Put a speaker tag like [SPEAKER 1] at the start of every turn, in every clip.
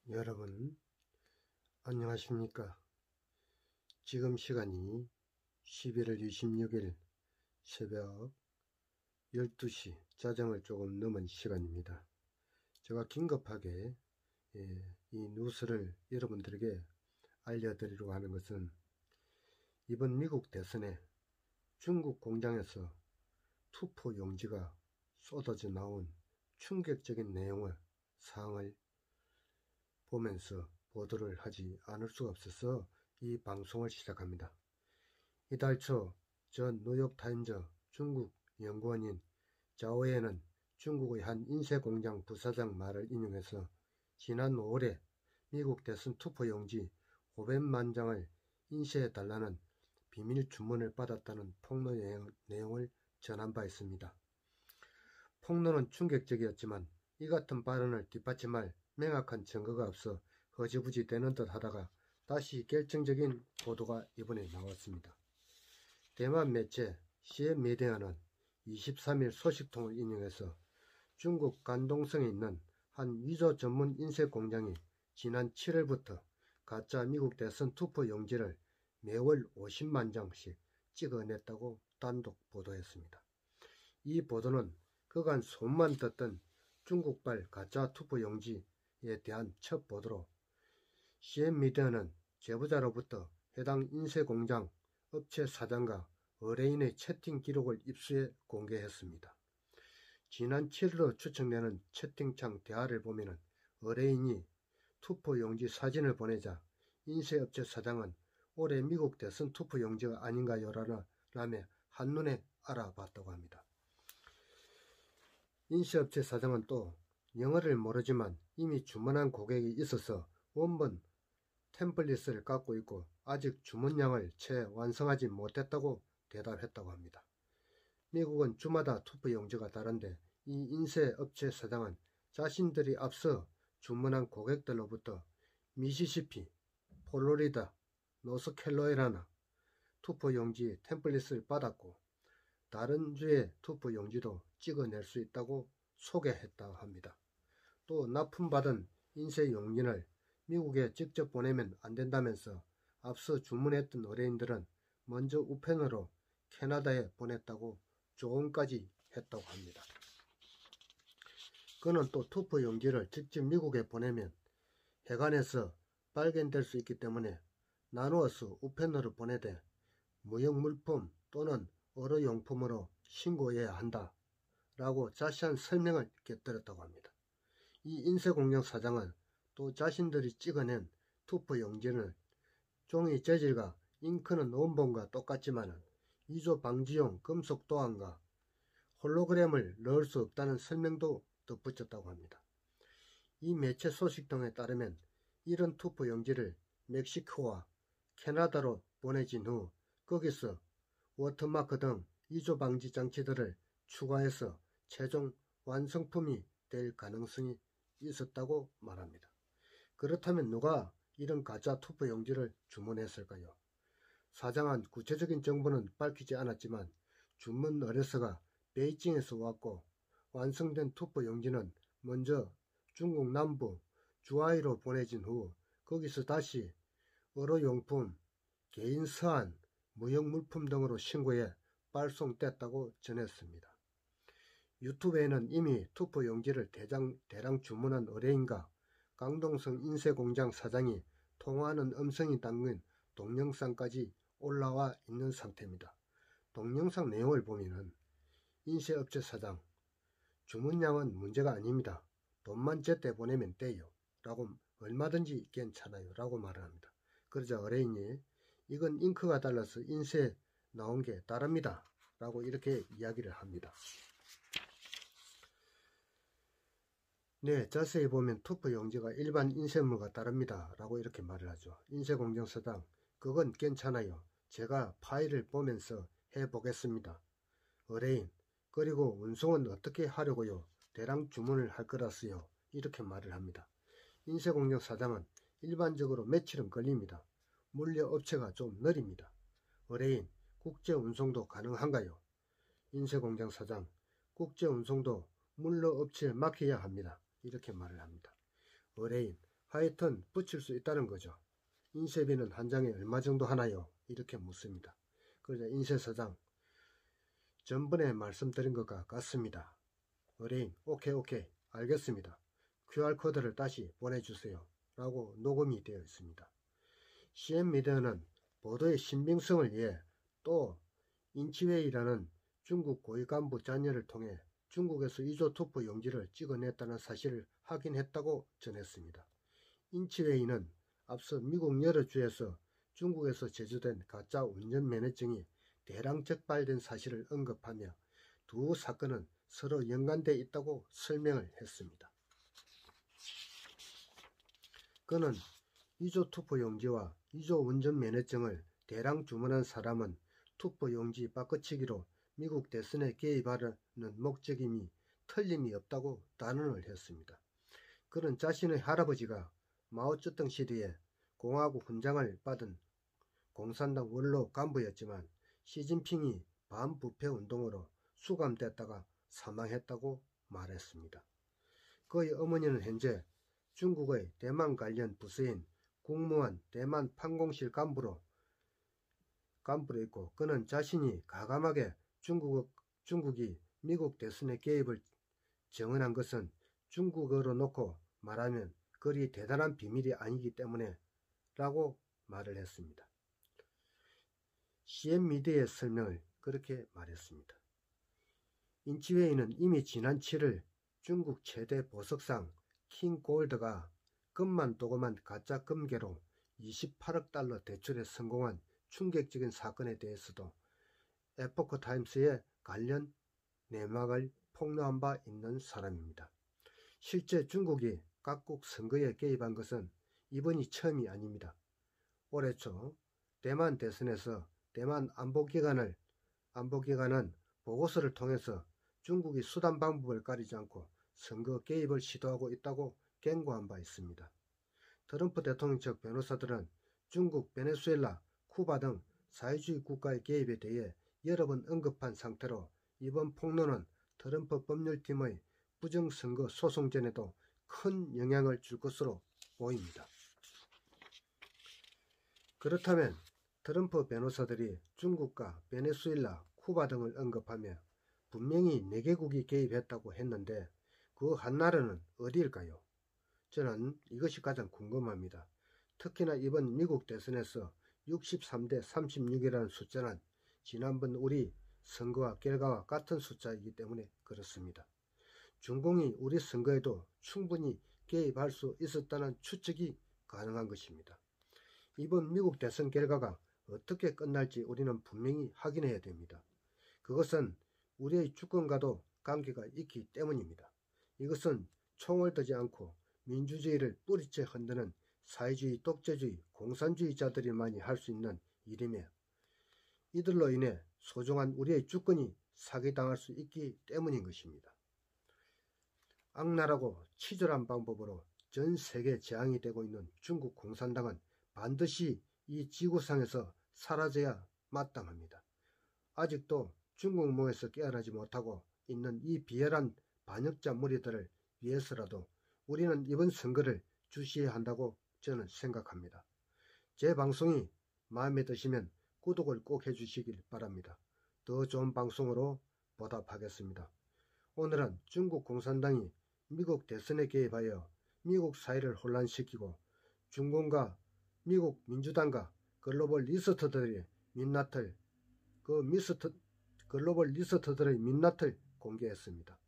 [SPEAKER 1] 여러분 안녕하십니까. 지금 시간이 11월 26일 새벽 12시 자정을 조금 넘은 시간입니다. 제가 긴급하게 이 뉴스를 여러분들에게 알려드리려고 하는 것은 이번 미국 대선에 중국 공장에서 투표 용지가 쏟아져 나온 충격적인 내용을 사항을 보면서 보도를 하지 않을 수가 없어서 이 방송을 시작합니다. 이달 초 전 뉴욕타임즈 중국 연구원인 자오예는 중국의 한 인쇄공장 부사장 말을 인용해서 지난 5월에 미국 대선 투표용지 500만 장을 인쇄해달라는 비밀 주문을 받았다는 폭로 내용을 전한 바 있습니다. 폭로는 충격적이었지만 이 같은 발언을 뒷받침할 명확한 증거가 없어 허지부지 되는 듯 하다가 다시 결정적인 보도가 이번에 나왔습니다. 대만 매체 시엔미디어는 23일 소식통을 인용해서 중국 간동성에 있는 한 위조 전문 인쇄 공장이 지난 7월부터 가짜 미국 대선 투표 용지를 매월 50만 장씩 찍어냈다고 단독 보도했습니다. 이 보도는 그간 소문만 듣던 중국발 가짜 투표 용지에 대한 첫 보도로 시엔미디어는 제보자로부터 해당 인쇄공장 업체 사장과 의뢰인의 채팅 기록을 입수해 공개했습니다. 지난 7일로 추측되는 채팅창 대화를 보면 의뢰인이 투표 용지 사진을 보내자 인쇄업체 사장은 올해 미국 대선 투표 용지가 아닌가요? 라며 한눈에 알아봤다고 합니다. 인쇄업체 사장은 또 영어를 모르지만 이미 주문한 고객이 있어서 원본 템플릿을 갖고 있고 아직 주문량을 채 완성하지 못했다고 대답했다고 합니다. 미국은 주마다 투표 용지가 다른데 이 인쇄업체 사장은 자신들이 앞서 주문한 고객들로부터 미시시피, 플로리다, 노스캐롤라이나 투표 용지 템플릿을 받았고 다른 주의 투표 용지도 찍어낼 수 있다고 소개했다고 합니다. 또 납품받은 인쇄 용지를 미국에 직접 보내면 안 된다면서 앞서 주문했던 의뢰인들은 먼저 우편으로 캐나다에 보냈다고 조언까지 했다고 합니다. 그는 또 투표 용지를 직접 미국에 보내면 해관에서 발견될 수 있기 때문에 나누어서 우편으로 보내되 무역물품 또는 의료용품으로 신고해야 한다 라고 자세한 설명을 곁들였다고 합니다. 이 인쇄공장 사장은 또 자신들이 찍어낸 투표 용지는 종이 재질과 잉크는 원본과 똑같지만 위조 방지용 금속 도안과 홀로그램을 넣을 수 없다는 설명도 덧붙였다고 합니다. 이 매체 소식통에 따르면 이런 투표 용지를 멕시코와 캐나다로 보내진 후 거기서 워터마크 등 위조 방지 장치들을 추가해서 최종 완성품이 될 가능성이 있었다고 말합니다. 그렇다면 누가 이런 가짜 투표 용지를 주문했을까요? 사장은 구체적인 정보는 밝히지 않았지만 주문 의뢰서가 베이징에서 왔고 완성된 투표 용지는 먼저 중국 남부 주하이로 보내진 후 거기서 다시 의료용품, 개인 서한, 무역물품 등으로 신고해 발송됐다고 전했습니다. 유튜브에는 이미 투표 용지를 대량 주문한 의뢰인과 강동성 인쇄공장 사장이 통화하는 음성이 담긴 동영상까지 올라와 있는 상태입니다. 동영상 내용을 보면 인쇄업체 사장, 주문량은 문제가 아닙니다. 돈만 제때 보내면 돼요. 라고 얼마든지 괜찮아요. 라고 말을 합니다. 그러자 의뢰인이 이건 잉크가 달라서 인쇄 나온 게 다릅니다. 라고 이렇게 이야기를 합니다. 네, 자세히 보면 투표 용지가 일반 인쇄물과 다릅니다. 라고 이렇게 말을 하죠. 인쇄공장 사장, 그건 괜찮아요. 제가 파일을 보면서 해보겠습니다. 의뢰인, 그리고 운송은 어떻게 하려고요? 대량 주문을 할 거라서요. 이렇게 말을 합니다. 인쇄공장 사장은 일반적으로 며칠은 걸립니다. 물류업체가 좀 느립니다. 의뢰인, 국제운송도 가능한가요? 인쇄공장 사장, 국제운송도 물류업체에 맡겨야 합니다. 이렇게 말을 합니다. 의뢰인, 하여튼 붙일 수 있다는 거죠. 인쇄비는 한 장에 얼마 정도 하나요? 이렇게 묻습니다. 그러자 인쇄사장, 전번에 말씀드린 것과 같습니다. 의뢰인, 오케이 알겠습니다. QR코드를 다시 보내주세요 라고 녹음이 되어 있습니다. CN미디어는 보도의 신빙성을 위해 또 인치웨이라는 중국 고위 간부 자녀를 통해 중국에서 이조 투표 용지를 찍어냈다는 사실을 확인했다고 전했습니다. 인치웨이는 앞서 미국 여러 주에서 중국에서 제조된 가짜 운전면허증이 대량 적발된 사실을 언급하며 두 사건은 서로 연관되어 있다고 설명을 했습니다. 그는 이조 투표용지와 이조 운전면허증을 대량 주문한 사람은 투표용지 바꿔치기로 미국 대선에 개입하려는 목적임이 틀림이 없다고 단언을 했습니다. 그는 자신의 할아버지가 마오쩌둥 시대에 공화국 훈장을 받은 공산당 원로 간부였지만 시진핑이 반부패 운동으로 수감됐다가 사망했다고 말했습니다. 그의 어머니는 현재 중국의 대만 관련 부서인 국무원 대만 판공실 간부로 있고, 그는 자신이 가감하게 중국이 미국 대선에 개입을 정언한 것은 중국어로 놓고 말하면 그리 대단한 비밀이 아니기 때문에 라고 말을 했습니다. CN미디어의 설명을 그렇게 말했습니다. 인치웨이는 이미 지난 7일 중국 최대 보석상 킹골드가 금만 도금한 가짜 금괴로 28억 달러 대출에 성공한 충격적인 사건에 대해서도 에포크타임스의 관련 내막을 폭로한 바 있는 사람입니다. 실제 중국이 각국 선거에 개입한 것은 이번이 처음이 아닙니다. 올해 초 대만 대선에서 대만 안보기관은 보고서를 통해서 중국이 수단 방법을 가리지 않고 선거 개입을 시도하고 있다고 경고한 바 있습니다. 트럼프 대통령 측 변호사들은 중국, 베네수엘라, 쿠바 등 사회주의 국가의 개입에 대해 여러 번 언급한 상태로 이번 폭로는 트럼프 법률팀의 부정선거 소송전에도 큰 영향을 줄 것으로 보입니다. 그렇다면 트럼프 변호사들이 중국과 베네수엘라, 쿠바 등을 언급하며 분명히 4개국이 개입했다고 했는데 그 한 나라는 어디일까요? 저는 이것이 가장 궁금합니다. 특히나 이번 미국 대선에서 63대 36이라는 숫자는 지난번 우리 선거와 결과와 같은 숫자이기 때문에 그렇습니다. 중공이 우리 선거에도 충분히 개입할 수 있었다는 추측이 가능한 것입니다. 이번 미국 대선 결과가 어떻게 끝날지 우리는 분명히 확인해야 됩니다. 그것은 우리의 주권과도 관계가 있기 때문입니다. 이것은 총을 들지 않고 민주주의를 뿌리째 흔드는 사회주의, 독재주의, 공산주의자들이만이 할 수 있는 일이며 이들로 인해 소중한 우리의 주권이 사기당할 수 있기 때문인 것입니다. 악랄하고 치졸한 방법으로 전 세계 재앙이 되고 있는 중국 공산당은 반드시 이 지구상에서 사라져야 마땅합니다. 아직도 중국몽에서 깨어나지 못하고 있는 이 비열한 반역자 무리들을 위해서라도 우리는 이번 선거를 주시해야 한다고 저는 생각합니다. 제 방송이 마음에 드시면 구독을 꼭 해주시길 바랍니다. 더 좋은 방송으로 보답하겠습니다. 오늘은 중국 공산당이 미국 대선에 개입하여 미국 사회를 혼란시키고 중공과 미국 민주당과 글로벌 리스트들의 민낯을 공개했습니다.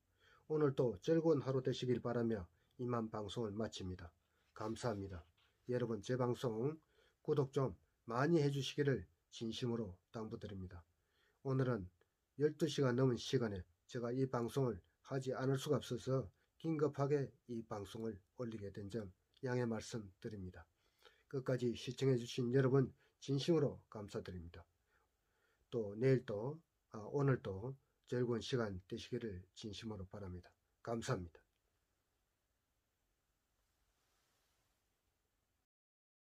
[SPEAKER 1] 오늘도 즐거운 하루 되시길 바라며 이만 방송을 마칩니다. 감사합니다. 여러분 제 방송 구독 좀 많이 해주시기를 진심으로 당부드립니다. 오늘은 12시가 넘은 시간에 제가 이 방송을 하지 않을 수가 없어서 긴급하게 이 방송을 올리게 된 점 양해 말씀드립니다. 끝까지 시청해주신 여러분 진심으로 감사드립니다. 또 오늘도 즐거운 시간 되시기를 진심으로 바랍니다. 감사합니다.